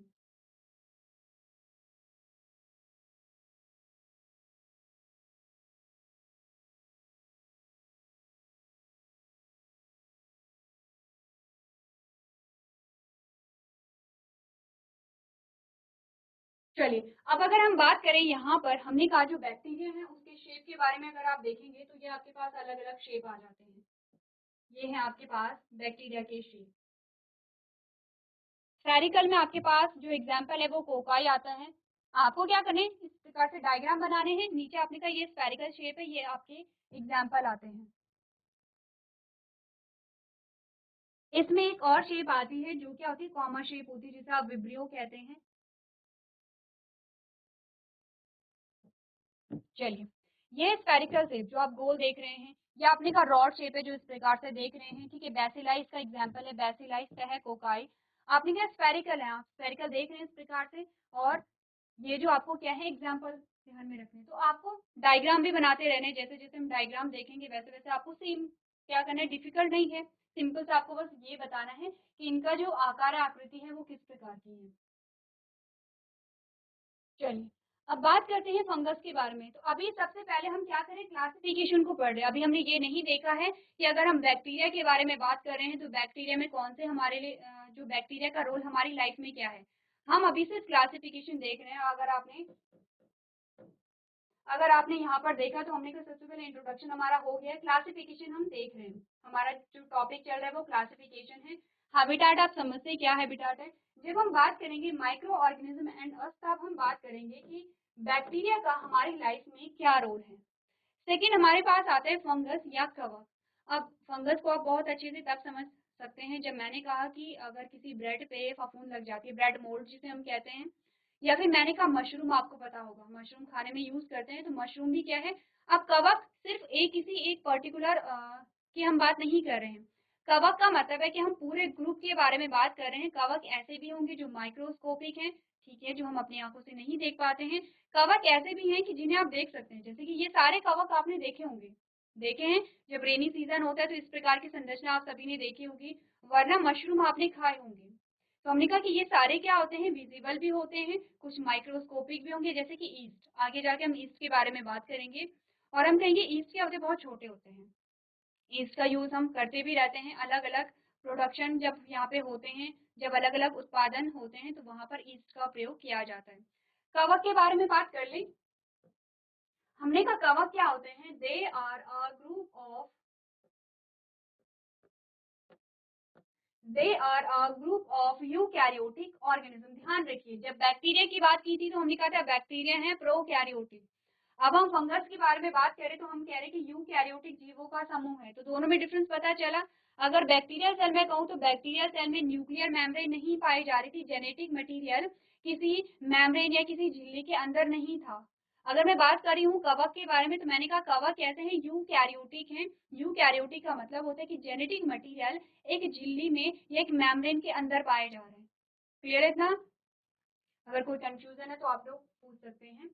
चलिए, अब अगर हम बात करें यहाँ पर, हमने कहा जो बैक्टीरिया है उसके शेप के बारे में अगर आप देखेंगे तो ये आपके पास अलग अलग शेप आ जाते हैं। ये है आपके पास बैक्टीरिया के शेप। स्फेरिकल में आपके पास जो एग्जाम्पल है वो कोकाई आता है। आपको क्या करना है, इस प्रकार से डायग्राम बनाने हैं, नीचे आपने कहा ये स्फेरिकल शेप है, ये आपके एग्जाम्पल आते हैं। इसमें एक और शेप आती है जो क्या होती है, कॉमा शेप होती है, जिसे आप विब्रियो कहते हैं। चलिए, ये स्फेरिकल शेप जो आप गोल देख रहे हैं, ये आपने का रॉड शेप है जो इस प्रकार से देख रहे हैं। ठीक है, बेसिलाइस का एग्जांपल है, बेसिलाइस का है कोकाई। आपने क्या स्फेरिकल है, आप स्फेरिकल देख रहे हैं इस प्रकार से, और ये जो आपको क्या है एग्जांपल ध्यान में रखने, तो आपको डायग्राम भी बनाते रहने, जैसे जैसे हम डायग्राम देखेंगे वैसे वैसे आपको सेम क्या करना है, डिफिकल्ट नहीं है, सिंपल से आपको बस ये बताना है कि इनका जो आकार आकृति है वो किस प्रकार की है। चलिए, अब बात करते हैं फंगस के बारे में। तो अभी सबसे पहले हम क्या करें, क्लासिफिकेशन को पढ़ रहे हैं। अभी हमने ये नहीं देखा है कि अगर हम बैक्टीरिया के बारे में बात कर रहे हैं तो बैक्टीरिया में कौन से हमारे लिए जो बैक्टीरिया का रोल हमारी लाइफ में क्या है। हम अभी सिर्फ क्लासिफिकेशन देख रहे हैं। अगर आपने अगर आपने यहाँ पर देखा तो हमने कहा सबसे पहले इंट्रोडक्शन हमारा हो गया, क्लासिफिकेशन हम देख रहे हैं, हमारा जो टॉपिक चल रहा है वो क्लासिफिकेशन है। हैबिटाट आप समझते हैं क्या हैबिटाट है। जब हम बात करेंगे माइक्रो ऑर्गेनिज्म एंड अस, तब हम बात करेंगे कि बैक्टीरिया का हमारी लाइफ में क्या रोल है। सेकेंड हमारे पास आता है फंगस या कवक। अब फंगस को आप बहुत अच्छे से तब समझ सकते हैं जब मैंने कहा कि अगर किसी ब्रेड पे फफूंद लग जाती है, ब्रेड मोल्ड जिसे हम कहते हैं, या फिर मैंने कहा मशरूम, आपको पता होगा मशरूम खाने में यूज करते हैं, तो मशरूम भी क्या है। अब कवक सिर्फ एक किसी एक पर्टिकुलर की हम बात नहीं कर रहे हैं। कवक का मतलब है कि हम पूरे ग्रुप के बारे में बात कर रहे हैं। कवक ऐसे भी होंगे जो माइक्रोस्कोपिक हैं, ठीक है, जो हम अपनी आंखों से नहीं देख पाते हैं। कवक ऐसे भी हैं कि जिन्हें आप देख सकते हैं, जैसे कि ये सारे कवक आपने देखे होंगे, देखे हैं। जब रेनी सीजन होता है तो इस प्रकार की संरचना आप सभी ने देखी होगी, वरना मशरूम आपने खाए होंगे। तो हमने कहा कि ये सारे क्या होते हैं, विजिबल भी होते हैं, कुछ माइक्रोस्कोपिक भी होंगे, जैसे कि ईस्ट। आगे जाके हम ईस्ट के बारे में बात करेंगे और हम कहेंगे ईस्ट क्या होते हैं, बहुत छोटे होते हैं। ईस्ट का यूज हम करते भी रहते हैं, अलग अलग प्रोडक्शन जब यहाँ पे होते हैं, जब अलग अलग उत्पादन होते हैं तो वहां पर ईस्ट का प्रयोग किया जाता है। कवक के बारे में बात कर ले। हमने कहा कवक क्या होते हैं, they are a group of they are a group of eukaryotic organism. ध्यान रखिए, जब बैक्टीरिया की बात की थी तो हमने कहा था बैक्टीरिया है प्रोकैरियोटिक। अब हम फंगस के बारे में बात करें तो हम कह रहे हैं कि यूकैरियोटिक जीवों का समूह है। तो दोनों में डिफरेंस पता चला। अगर बैक्टीरियल सेल में कहूँ तो बैक्टीरियल सेल में न्यूक्लियर मेम्ब्रेन नहीं पाई जा रही थी, जेनेटिक मटेरियल किसी मेम्ब्रेन या किसी झिल्ली के अंदर नहीं था। अगर मैं बात कर रही हूँ कवक के बारे में तो मैंने कहा कवक कैसे हैं, यूकैरियोटिक हैं। यूकैरियोटिक का मतलब होता है कि जेनेटिक मटेरियल एक झिल्ली में या एक मेम्ब्रेन के अंदर पाए जा रहे हैं। क्लियर है ना। अगर कोई कंफ्यूजन है तो आप लोग पूछ सकते हैं।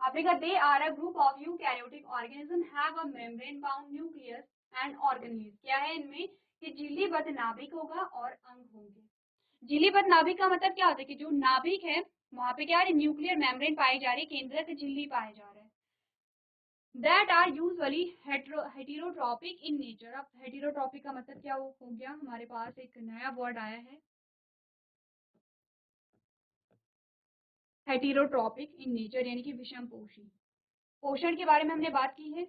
आपने कहा they are a group of eukaryotic organism have a membrane bound nucleus and organelle. क्या है इनमें कि झिल्लीबद्ध नाभिक होगा और अंग होंगे। झिल्लीबद्ध नाभिक का मतलब क्या होता है कि जो नाभिक है वहां पे क्या है, न्यूक्लियर मेम्ब्रेन पाई जा रही है, केंद्रक झिल्ली पाए जा रहे हैं। That are usually heterotrophic in nature. अब हेटेरोट्रॉपिक का मतलब क्या हो गया, हमारे पास एक नया वर्ड आया है, हेटेरोट्रॉपिक इन नेचर, यानी कि विषम पोषी। पोषण के बारे में हमने बात की है।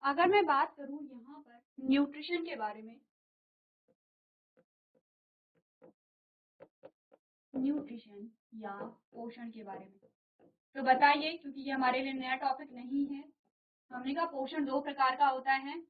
अगर मैं बात करूं यहाँ पर न्यूट्रिशन के बारे में, न्यूट्रिशन या पोषण के बारे में, तो बताइए, क्योंकि ये हमारे लिए नया टॉपिक नहीं है। हमने कहा पोषण दो प्रकार का होता है।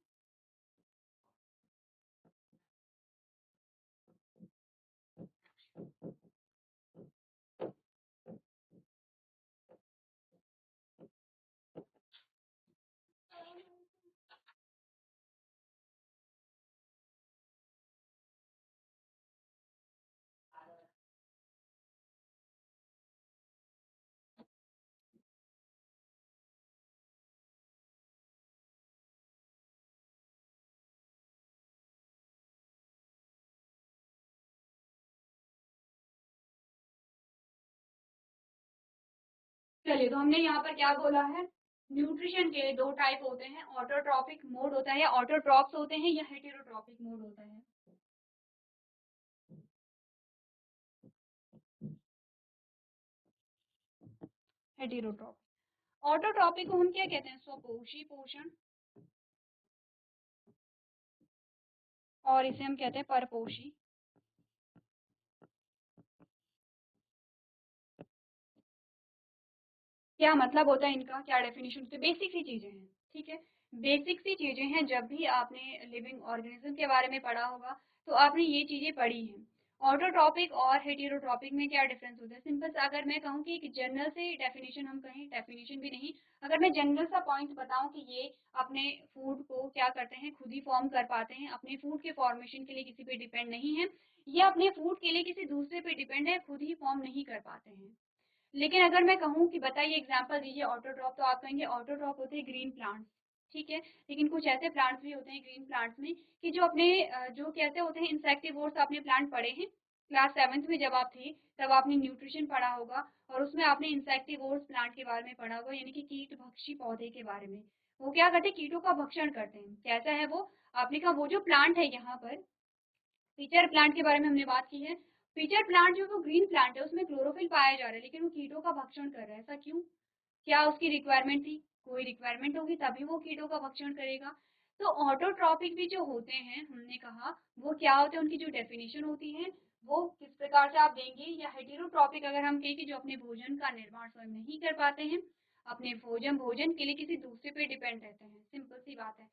चलिए, तो हमने यहाँ पर क्या बोला है, न्यूट्रिशन के दो टाइप होते हैं, ऑटोट्रॉपिक मोड होता है, ऑटोट्रॉप्स होते हैं, या हेटेरोट्रॉपिक मोड होता है। हेटेरोट्रॉपिक, ऑटोट्रॉपिक को हम क्या कहते हैं, स्वपोषी पोषण, और इसे हम कहते हैं परपोषी। क्या मतलब होता है इनका, क्या डेफिनेशन होती है, बेसिक सी चीजें हैं, ठीक है। बेसिक सी चीजें हैं, जब भी आपने लिविंग ऑर्गेनिज्म के बारे में पढ़ा होगा तो आपने ये चीजें पढ़ी हैं। ऑटोट्रॉपिक और हेटेरोट्रॉपिक में क्या डिफरेंस होता है, सिंपल सा अगर मैं कहूँ कि एक जनरल से डेफिनेशन, हम कहें डेफिनेशन भी नहीं, अगर मैं जनरल सा पॉइंट बताऊं कि ये अपने फूड को क्या करते हैं, खुद ही फॉर्म कर पाते हैं, अपने फूड के फॉर्मेशन के लिए किसी पे डिपेंड नहीं है, ये अपने फूड के लिए किसी दूसरे पे डिपेंड है, खुद ही फॉर्म नहीं कर पाते हैं। लेकिन अगर मैं कहूँ कि बताइए एग्जांपल दीजिए ऑटोट्रॉप, तो आप कहेंगे ऑटोट्रॉप होते हैं ग्रीन प्लांट्स, ठीक है। लेकिन कुछ ऐसे प्लांट्स भी होते हैं ग्रीन प्लांट्स में कि जो अपने जो कहते होते हैं इंसेक्टिवोर्स, आपने प्लांट पढ़े हैं क्लास 7th में जब आप थे, तब आपने न्यूट्रिशन पढ़ा होगा और उसमें आपने इंसेक्टिवोर्स प्लांट के बारे में पढ़ा होगा, यानी कि कीट भक्षी पौधे के बारे में। वो क्या करते हैं, कीटों का भक्षण करते हैं। कैसा है वो, आपने कहा वो जो प्लांट है यहाँ पर, पिचर प्लांट के बारे में हमने बात की है। फीचर प्लांट जो वो ग्रीन प्लांट है उसमें क्लोरोफिल पाया जा रहा है, लेकिन वो कीटों का भक्षण कर रहा है, ऐसा क्यों? क्या उसकी रिक्वायरमेंट थी? कोई रिक्वायरमेंट होगी तभी वो कीटों का भक्षण करेगा। तो ऑटोट्रॉपिक भी जो होते हैं, हमने कहा वो क्या होते हैं, उनकी जो डेफिनेशन होती है वो किस प्रकार से आप देंगे, या हेटेरोट्रॉपिक अगर हम कहें कि जो अपने भोजन का निर्माण स्वयं नहीं कर पाते हैं, अपने भोजन भोजन के लिए किसी दूसरे पे डिपेंड रहते हैं, सिंपल सी बात है।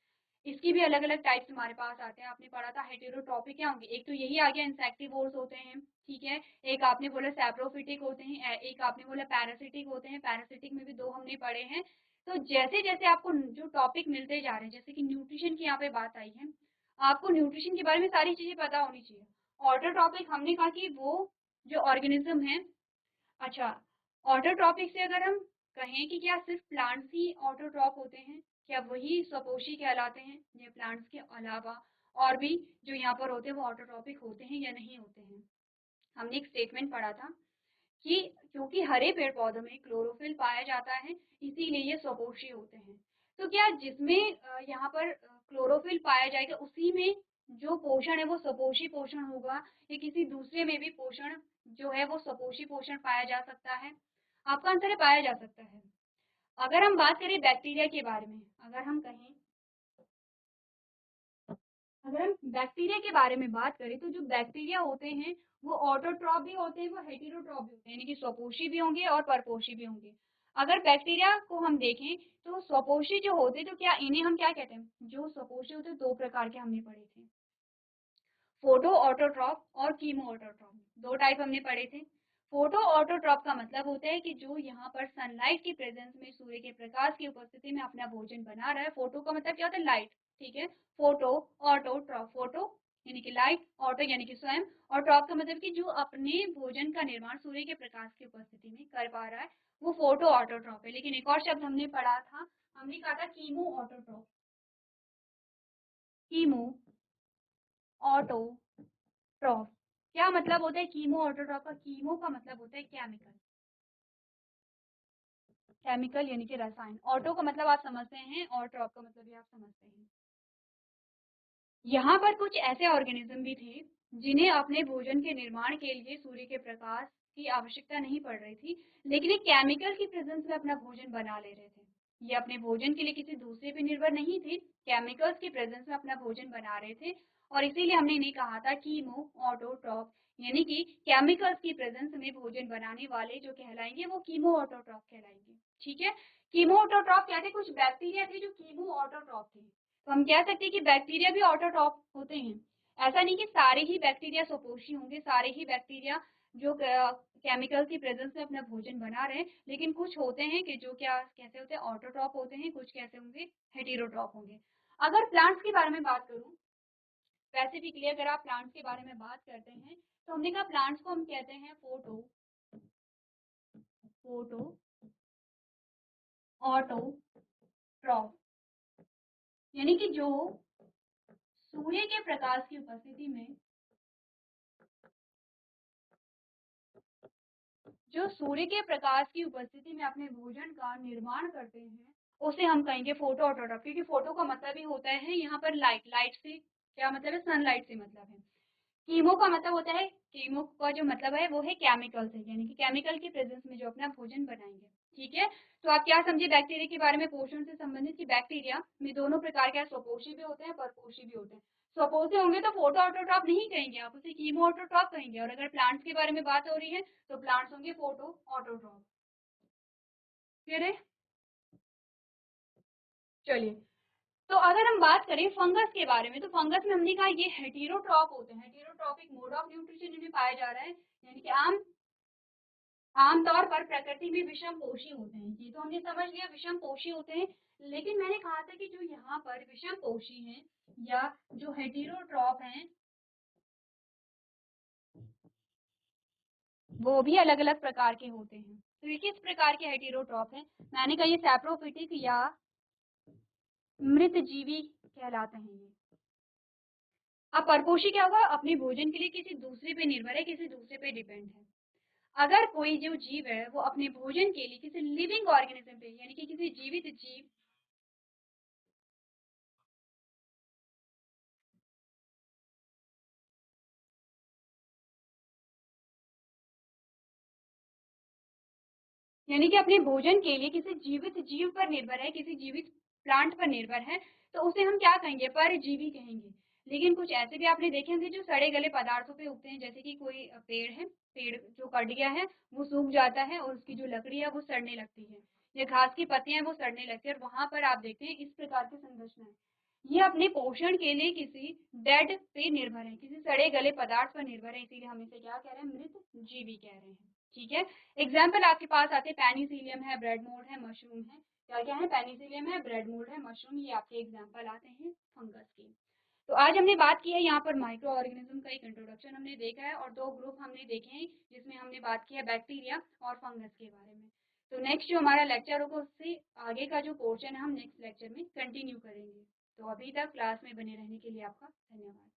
इसकी भी अलग अलग टाइप्स हमारे पास आते हैं, आपने पढ़ा था हेटेरोट्रॉपिक क्या होंगे, एक तो यही आ गया इंसेक्टिवोर्स होते हैं, ठीक है। एक आपने बोला सैप्रोफिटिक होते हैं, एक आपने बोला पैरासिटिक होते हैं, पैरासिटिक में भी दो हमने पढ़े हैं। तो जैसे जैसे आपको जो टॉपिक मिलते जा रहे हैं, जैसे कि न्यूट्रिशन की यहाँ पे बात आई है, आपको न्यूट्रिशन के बारे में सारी चीजें पता होनी चाहिए। ऑटोट्रॉपिक हमने कहा कि वो जो ऑर्गेनिज्म है, अच्छा, ऑटोट्रॉपिक से अगर हम कहें कि क्या सिर्फ प्लांट्स ही ऑटोट्रॉप होते हैं, क्या वही स्वपोषी कहलाते हैं, ये प्लांट्स के अलावा और भी जो यहाँ पर होते हैं वो ऑटोट्रॉपिक होते हैं या नहीं होते हैं? हमने एक स्टेटमेंट पढ़ा था कि क्योंकि हरे पेड़ पौधों में क्लोरोफिल पाया जाता है, इसीलिए ये स्वपोषी होते हैं। तो क्या जिसमें यहाँ पर क्लोरोफिल पाया जाएगा उसी में जो पोषण है वो स्वपोषी पोषण होगा, या किसी दूसरे में भी पोषण जो है वो स्वपोषी पोषण पाया जा सकता है? आपका आंसर है पाया जा सकता है। अगर हम बात करें बैक्टीरिया के बारे में, अगर हम बैक्टीरिया के बारे में बात करें, तो जो बैक्टीरिया होते हैं वो ऑटोट्रॉप भी होते हैं, वो हेटेरोट्रॉप भी होते हैं, यानी कि स्वपोषी भी होंगे और परपोषी भी होंगे। अगर बैक्टीरिया को हम देखें तो स्वपोषी जो होते हैं, तो क्या इन्हें हम क्या कहते हैं, जो स्वपोषी होते हैं दो प्रकार के हमने पढ़े थे, फोटो ऑटोट्रॉप और कीमो ऑटोट्रॉप, दो टाइप हमने पढ़े थे। फोटो ऑटोट्रॉप का मतलब होता है कि जो यहाँ पर सनलाइट की प्रेजेंस में, सूर्य के प्रकाश की उपस्थिति में अपना भोजन बना रहा है। फोटो का मतलब क्या होता है, लाइट, ठीक है। फोटो, ऑटोट्रॉप, फोटो यानी कि लाइट, ऑटो यानी कि स्वयं, और ट्रॉप का मतलब कि जो अपने भोजन का निर्माण सूर्य के प्रकाश की उपस्थिति में कर पा रहा है, वो फोटो ऑटोट्रॉप है। लेकिन एक और शब्द हमने पढ़ा था, हमने कहा था कीमो ऑटोट्रॉप, कीमो ऑटोट्रॉप, क्या मतलब होता है कीमो ऑटोट्रॉप का? कीमो का मतलब होता है केमिकल, केमिकल यानी कि रसायन। ऑटो का मतलब आप समझते हैं और ट्रॉप का मतलब भी आप समझते हैं। यहाँ पर कुछ ऐसे ऑर्गेनिज्म भी थे जिन्हें अपने भोजन के निर्माण के लिए सूर्य के प्रकाश की आवश्यकता नहीं पड़ रही थी, लेकिन एक केमिकल की प्रेजेंस में अपना भोजन बना ले रहे थे। ये अपने भोजन के लिए किसी दूसरे पे निर्भर नहीं थे, केमिकल्स की प्रेजेंस में अपना भोजन बना रहे थे, और इसीलिए हमने इन्हें कहा था कीमो ऑटोट्रॉप, यानी कि केमिकल्स की प्रेजेंस में भोजन बनाने वाले जो कहलाएंगे वो कीमो ऑटोट्रॉप कहलाएंगे, ठीक है। कीमो ऑटोट्रॉप क्या थे? कुछ बैक्टीरिया थे जो कीमो ऑटोट्रॉप थे। तो हम कह सकते हैं कि बैक्टीरिया भी ऑटोट्रॉप होते हैं। ऐसा नहीं कि सारे ही बैक्टीरिया स्वपोषी होंगे, सारे ही बैक्टीरिया जो केमिकल की प्रेजेंस में अपना भोजन बना रहे हैं, लेकिन कुछ होते हैं कि जो क्या कैसे होते हैं, ऑटोट्रॉप होते हैं, कुछ कैसे होंगे, हेटेरोट्रॉप होंगे। अगर प्लांट्स के बारे में बात करूं, स्पेसिफिकली अगर आप प्लांट्स के बारे में बात करते हैं, तो हमने कहा प्लांट्स को हम कहते हैं फोटो फोटो ऑटोट्रॉप, यानी कि जो सूर्य के प्रकाश की उपस्थिति में, जो सूर्य के प्रकाश की उपस्थिति में अपने भोजन का निर्माण करते हैं, उसे हम कहेंगे फोटो ऑटोट्रॉप, क्योंकि फोटो का मतलब ही होता है यहाँ पर लाइट, लाइट से क्या मतलब है, सनलाइट से मतलब है। कीमो का मतलब होता है, कीमो का जो मतलब है वो है केमिकल से, यानी कि केमिकल की प्रेजेंस में जो अपना भोजन बनाएंगे, ठीक है। तो आप क्या समझे बैक्टीरिया के बारे में, पोषण से संबंधित, कि बैक्टीरिया में दोनों प्रकार के स्वपोषी भी होते हैं, परपोषी भी होते हैं। स्वपोषी होंगे तो फोटो ऑटोट्रॉप नहीं कहेंगे, आप उसे कीमो ऑटोट्रॉप कहेंगे, और अगर प्लांट्स के बारे में बात हो रही है तो प्लांट्स होंगे फोटो ऑटोट्रॉप। क्लियर है? चलिए, तो अगर हम बात करें फंगस के बारे में, तो फंगस में हमने कहा ये हेटेरोट्रॉप होते हैं, हेटेरोट्रॉपिक मोड ऑफ न्यूट्रिशन इन्हें पाया जा रहा है, यानी कि आमतौर पर प्रकृति में विषम पोषी होते हैं। ये तो हमने समझ लिया विषम पोषी होते हैं, लेकिन मैंने कहा था कि जो यहाँ पर विषम पोषी हैं या जो हेटेरोट्रॉप हैं, वो भी अलग अलग प्रकार के होते हैं। तो ये किस प्रकार के हेटेरोट्रॉप हैं? मैंने कहा ये सैप्रोफिटिक या मृतजीवी कहलाते हैं ये। अब परपोषी क्या होगा? अपने भोजन के लिए किसी दूसरे पे निर्भर है, किसी दूसरे पे डिपेंड है। अगर कोई जो जीव है वो अपने भोजन के लिए किसी लिविंग ऑर्गेनिज्म पे, यानी कि किसी जीवित जीव, यानी कि अपने भोजन के लिए किसी जीवित जीव पर निर्भर है, किसी जीवित प्लांट पर निर्भर है, तो उसे हम क्या कहेंगे? परजीवी कहेंगे। लेकिन कुछ ऐसे भी आपने देखे होंगे जो सड़े गले पदार्थों पे उगते हैं, जैसे कि कोई पेड़ है, पेड़ जो कट गया है, वो सूख जाता है और उसकी जो लकड़ी है वो सड़ने लगती है, या घास की पत्तियाँ हैं वो सड़ने लगती है और वहाँ पर आप देखते हैं इस प्रकार की संरचना है। ये अपने पोषण के लिए किसी डेड पे निर्भर है, किसी सड़े गले पदार्थ पर निर्भर है, इसीलिए हम इसे क्या कह रहे हैं? मृत जीवी कह रहे हैं। ठीक है? एग्जाम्पल आपके पास आते हैं, पेनिसिलियम है, ब्रेड मोल्ड है, मशरूम है। क्या क्या है? पेनिसिलियम है, ब्रेड मोल्ड है, मशरूम, ये आपके एग्जाम्पल आते हैं फंगस के। तो आज हमने बात की है यहाँ पर माइक्रो ऑर्गेनिज्म का एक इंट्रोडक्शन हमने देखा है और दो ग्रुप हमने देखे हैं जिसमें हमने बात की है बैक्टीरिया और फंगस के बारे में। तो नेक्स्ट जो हमारा लेक्चर होगा उससे आगे का जो पोर्शन है हम नेक्स्ट लेक्चर में कंटिन्यू करेंगे। तो अभी तक क्लास में बने रहने के लिए आपका धन्यवाद।